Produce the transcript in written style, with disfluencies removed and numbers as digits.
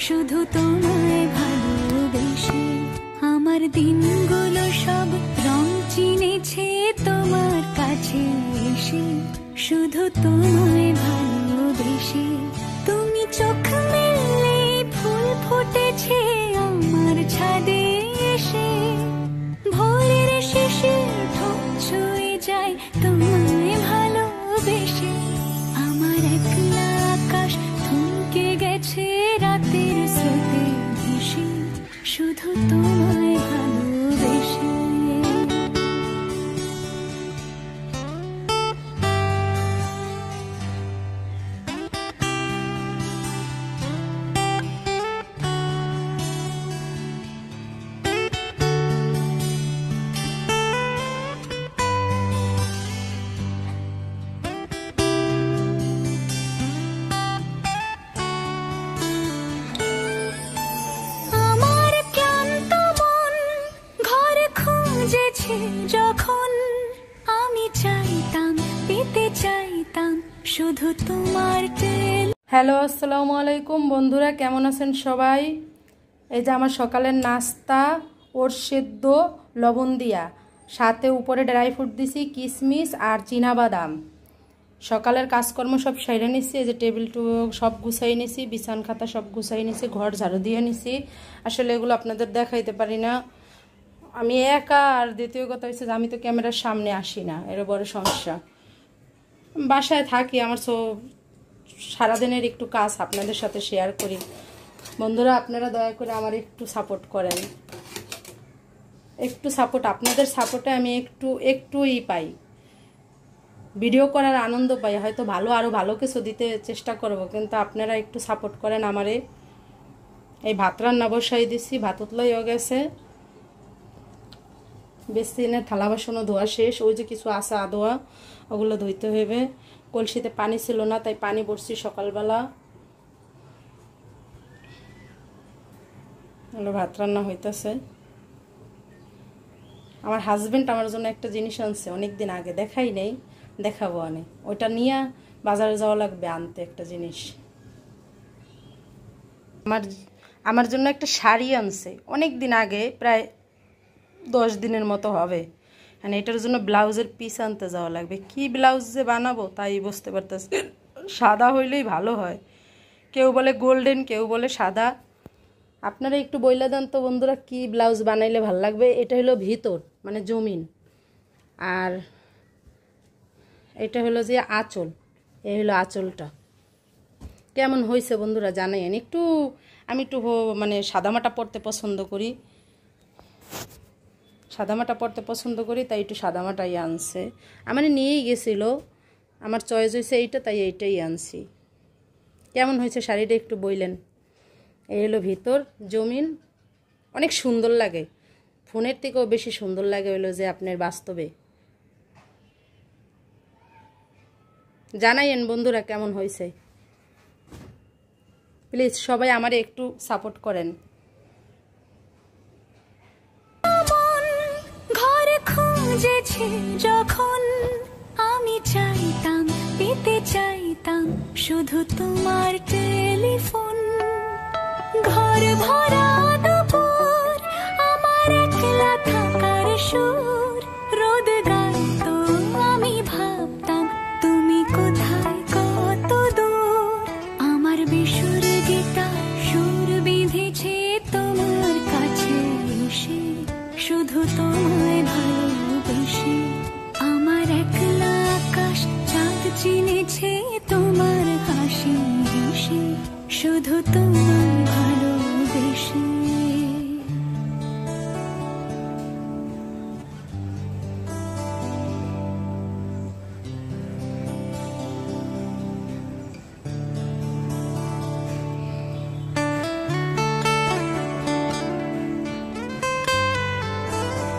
শুধু তোমায় ভালোবেসে আমার দিনগুলো সব রং চিনেছে তোমার কাছে এসে শুধু তোমায় ভালোবেসে তুমি চোখ মেললে ফুল ফুটেছে আমার ছাদে এসে ভোরের শেষে ঠোঁট ছুঁয়ে যায় তোমায় ভালোবেসে আমার একলা আকাশ থমকে গেছে রাতের স্রোতে ভেসে শুধু তোমায় ভালোবেসে যখন আমি চাইতাম পেতে চাইতাম শুধু তোমার তেল। হ্যালো, আসসালামু আলাইকুম বন্ধুরা, কেমন আছেন সবাই? এই যে আমার সকালের নাস্তা, ওর সেদ্ধ লবণ দিয়া, সাথে উপরে ড্রাই ফ্রুট দিছি, কিশমিশ আর চীনাবাদাম। সকালের কাজকর্ম সব সাইরে নিছি। এই যে টেবিল টু সব গুছাই নিছি, বিছান খাতা সব গুছাই নিছি, ঘর ঝাড়ু দিয়ে নিছি। আসলে এগুলো আপনাদের দেখাইতে পারি না, আমি একা। আর দ্বিতীয় কথা হচ্ছে যে আমি তো ক্যামেরার সামনে আসি না, এর বড় সমস্যা। বাসায় থাকি, আমার সারাদিনের একটু কাজ আপনাদের সাথে শেয়ার করি। বন্ধুরা, আপনারা দয়া করে আমার একটু সাপোর্ট করেন, একটু সাপোর্ট। আপনাদের সাপোর্টে আমি একটুই পাই, ভিডিও করার আনন্দ পাই। হয়তো আরও ভালো কিছু দিতে চেষ্টা করব, কিন্তু আপনারা একটু সাপোর্ট করেন আমারে। এই ভাত রান্না বসাই দিছি, ভাত উতলাই হয়ে গেছে, বেসিনে থালা বাসনও ধোয়া শেষ। ওই যে কিছু আসা ধোয়া, ওগুলো ধুইতে হবে। কলসিতে পানি ছিল না, তাই পানি ভরছি সকালবেলা। হলো ভাত রান্না হইতেছে। আমার হাজবেন্ড আমার জন্য একটা জিনিস আনছে, অনেকদিন আগে দেখাই নেই, দেখাবো অনেক। ওইটা নিয়ে বাজারে যাওয়া লাগবে আনতে একটা জিনিস। আমার জন্য একটা শাড়ি আনছে অনেক দিন আগে, প্রায় 10 দিনের মতো হবে। মানে এটার জন্য ব্লাউজের পিস আনতে যাওয়া লাগবে। কি ব্লাউজ যে বানাবো তাই বুঝতে পারতেছি। সাদা হইলেই ভালো হয়, কেউ বলে গোল্ডেন, কেউ বলে সাদা। আপনারা একটু বইলা দেন তো বন্ধুরা, কি ব্লাউজ বানাইলে ভালো লাগবে। এটা হলো ভিতর, মানে জমিন, আর এটা হলো যে আঁচল। এই হলো আঁচলটা। কেমন হয়েছে বন্ধুরা জানাইন একটু। আমি একটু মানে সাদামাটা পরতে পছন্দ করি, সাদামাটা পরতে পছন্দ করি, তাই একটু সাদামাটাই আনছে। আমার নিয়েই গেছিলো, আমার চয়েস হয়েছে এইটা, তাই এইটাই আনছি। কেমন হয়েছে শাড়িটা একটু বইলেন। এই হলো ভিতর জমিন, অনেক সুন্দর লাগে, ফোনের থেকেও বেশি সুন্দর লাগে হলো যে আপনার বাস্তবে। জানাইন বন্ধুরা কেমন হয়েছে, প্লিজ সবাই আমারে একটু সাপোর্ট করেন। যখন আমি চাইতাম পেতে চাইতাম শুধু তোমার টেলিফোন, ঘর ভরা দুপুর আমার একলা থাকার সুর, রোদ গাইতো আমি ভাবতাম তুমি কোথায় কত দূর, আমার বেসুর গীতার সুর বিঁধেছে তোমার কাছে এসে শুধু তোমায় ভালোবেসে আমার একলা আকাশ চাঁদ চিনেছে তোমার হাসি হেসে শুধু তুমি